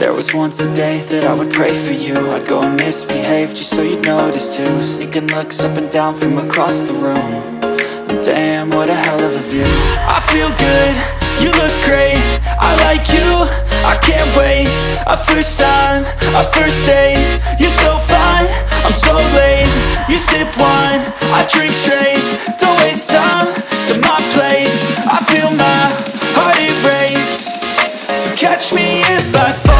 There was once a day that I would pray for you. I'd go and misbehave just so you'd notice too. Sneaking looks up and down from across the room. And damn, what a hell of a view. I feel good, you look great, I like you, I can't wait. A first time, a first date. You're so fine, I'm so late. You sip wine, I drink straight. Don't waste time to my place. I feel my heart erase. So catch me if I fall.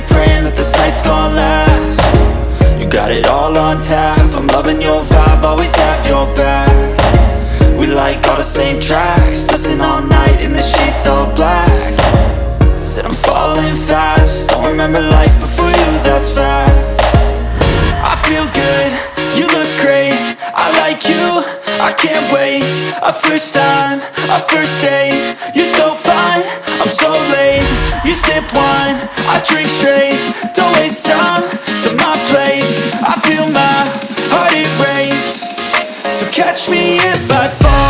Praying that this night's gonna last. You got it all on tap, I'm loving your vibe, always have your back. We like all the same tracks, listen all night in the sheets all black. Said I'm falling fast, don't remember life before you, that's fact. I feel good, you look great, I like you, I can't wait. A first time, a first date. You're so fine, I'm so late. You sip wine, I drink straight. Don't waste time to my place. I feel my heart erase. So catch me if I fall.